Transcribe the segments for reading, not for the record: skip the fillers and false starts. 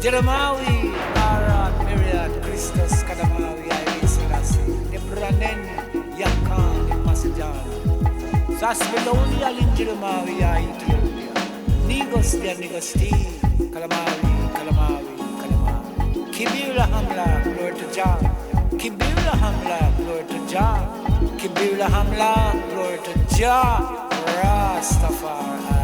Jeremawi, Arat, Myriad, Christus, Kadamawi, Haile, Selassie, Nebranen, Yakan, Macedonia. Sasmeloni, Alin, Jeremawi, Ethiopia. Nigos, dia Nigosti, Kalamawi, Kalamawi, Kalamawi. Kibula Hamla, glory to Jah. Kibula Hamla, glory to Jah. Kibula Hamla, glory to Jah. Rastafari.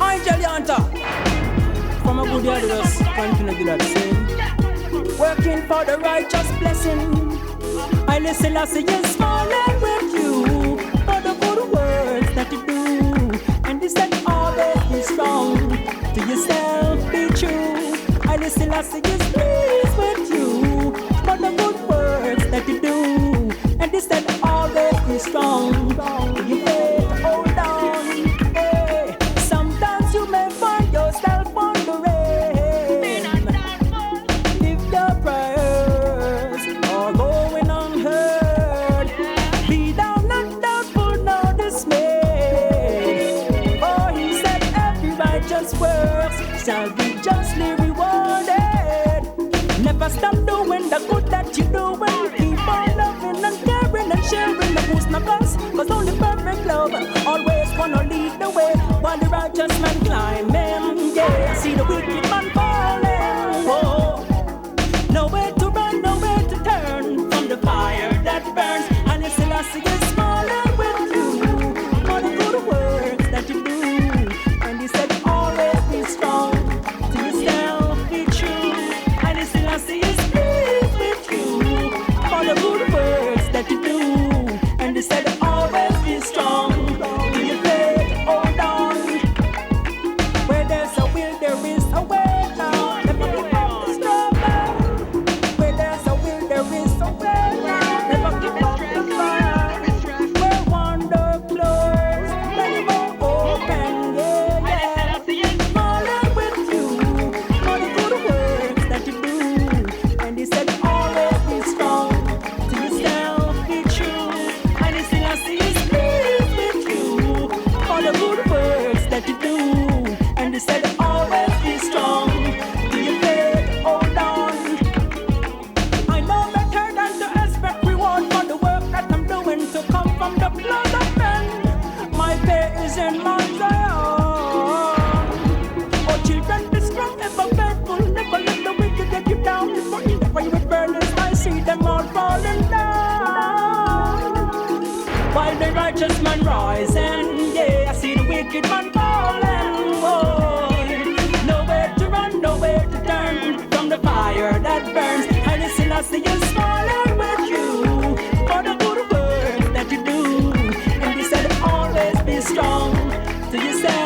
Ingel Chanta. From a good yard, just continue to do that same. Working for the righteous blessing. Haile Selassie is smiling with you for the good works that you do. And this that always be strong. To yourself be true. Haile Selassie is pleased with you for the good works that you do. And this that always be strong. To your faith, hold on. Hey. Sometimes you may find yourself wondering if your prayers are going unheard. Be thou not doubtful, nor dismayed. For he said every righteous work shall be justly rewarded. Never stop doing the good that you do and keep on loving and caring and sharing the boost of us. Cause only perfect love always gonna lead the way while the righteous man climbing. Yeah, I see the wicked man falling. Whoa. Nowhere to run, nowhere to turn from the fire that burns. And it's Selassie is smiling with you for the good works that you do. And he said always be strong, to yourself be true. And it's Selassie is pleased with you for the good works that you do. And he said always be strong, to your faith, hold on. Where there's a will, there is a way now. Never give up the struggle. Where there's a will, there is a way now. Never give up the fight. Where wonder flows, many more open, yeah, yeah. Smiling with you for the good works that you do. And he said always be strong, to yourself be true. And he still is pleased with you for the good works that you do. And he said always be strong, to your faith, hold on. I know better than to expect reward for the work that I'm doing to come from the blood of men. My pay is in Mount Zion. Oh children, be strong, ever faithful. Never let the wicked get you down. For in the fire with burners, I see them all falling down. While the righteous man rising, yeah, I see the wicked man falling. Oh, nowhere to run, nowhere to turn from the fire that burns. Haile Selassie is smiling with you for the good work that you do. And he said always be strong, to yourself